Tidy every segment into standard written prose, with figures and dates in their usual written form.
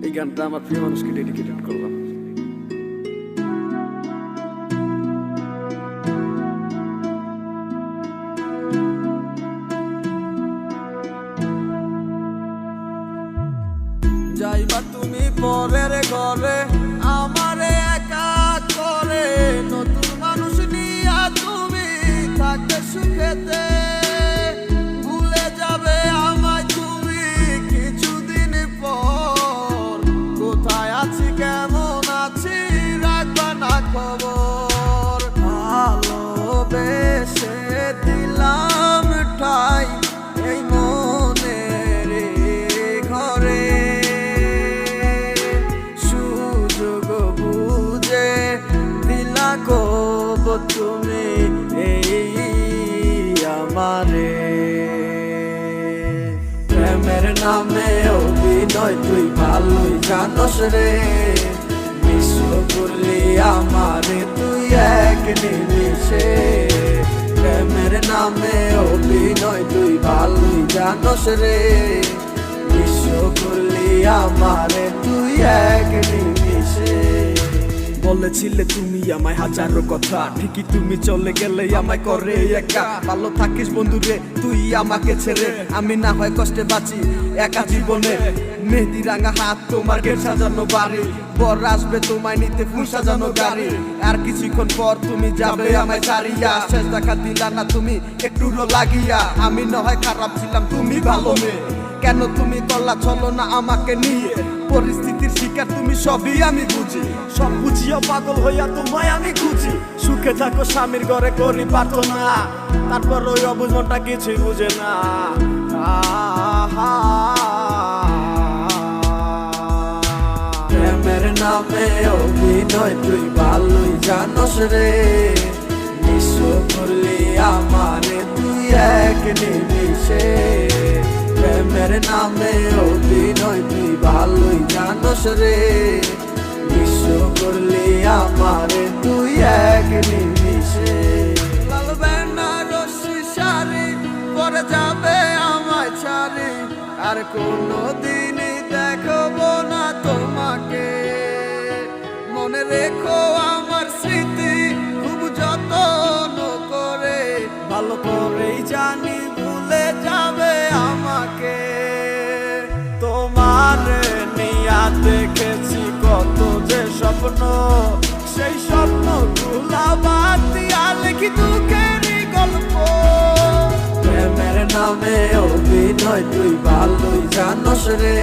এই গানটা আমার প্রিয় মানুষকে ডেডিকেটেড করলাম। যাইবা তুমি পরের ঘরে আমারে একা করে, নতুন মানুষ নিয়া তুমি থাকতে সুখেতে, ভুলে যাবে আমায় তুমি কিছুদিন পর। কোথায় আছি কেমন আছি রাখবা না খবর, ভালোবেসে দিলাম ঠাই এই মনের ঘরে, সুযোগ বুঝে দিলা কব তুমি এই আমারে। প্রেমের নামে অভিনয় তুই ভালোই জানস রে, বিশ্ব করলি আমারে তুই এক নিমিষে। প্রেমের নামে অভিনয় তুই ভালোই জানস রে, বিশ্ব করলি আমারে তুই এক নিমিষে। বলেছিলে তুমি আমায় হাজারো কথা, ঠিকই তুমি চলে গেলে আমায় করে একা। ভালো থাকিস বন্ধুরে তুই আমাকে ছেড়ে, আমি না হয় কষ্টে বাঁচি একা জীবনে। মেহেদি রাঙা হাত তোমার গেট সাজানো বাড়ি, বর আসবে তোমায় নিতে ফুল সাজানো গাড়ি। আর কিছুক্ষণ পর তুমি যাবে আমায় ছাড়িয়া, শেষ দেখা দিলা না তুমি একটু লাগিয়া। আমি না হয় খারাপ ছিলাম তুমি ভালো মেয়ে, কেন তুমি করলা চলো না আমাকে নিয়ে। পরিস্থিতির শিকার তুমি সবই আমি বুঝি, সব বুঝিয়া পাগল হইয়া তোমায় আমি খুঁজি। সুখে থাকো স্বামীর ঘরে করি প্রার্থনা, তারপর ওই অবুঝনটা কিছুই বুঝে না। প্রেমের নামে অভিনয় তুই ভালোই জানস রে, বিশ্ব করলি আমারে তুই এক নিমিষে। প্রেমের নামে অভিনয় তুই ভালোই জানস রে, বিশ্ব করলি আমারে তুই এক নিমিষে। লাল বেনারসি শাড়ি পরে যাবে আমায় ছাড়ি, আর কোনো দিনই দেখবো না তোমাকে। মনে রেখো আমার স্মৃতি খুব যত্ন করে, ভালো করেই জানি ভুলে যাবে আমাকে। তোমার নিয়া দেখেছি কত যে স্বপ্ন, সেই স্বপ্ন গুলা বাদ দিয়া লিখি দুঃখেরই গল্প। প্রেমের নামে অভিনয় তুই ভালোই জানস রে,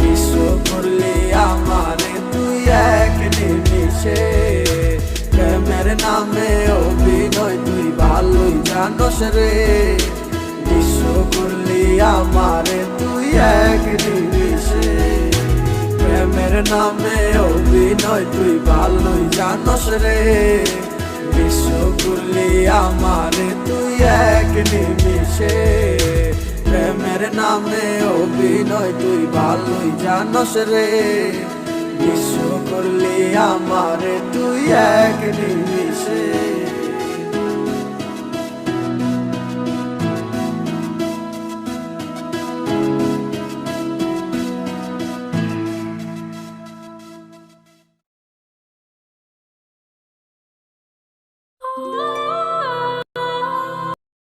বিশ্ব করলি আমারে তুই এক নিমিষে। প্রেমের নামে অভিনয় তুই ভালোই জানস রে, বিশ্ব করলি আমারে তুই এক নিমিষে। প্রেমের নামে অভিনয় তুই ভালোই জানস রে, বিশ্ব করলি আমারে তুই এক নিমিষে। প্রেমের নামে অভিনয় তুই ভালোই জানস রে, বিশ্ব করলি আমারে তুই এক নিমিষে।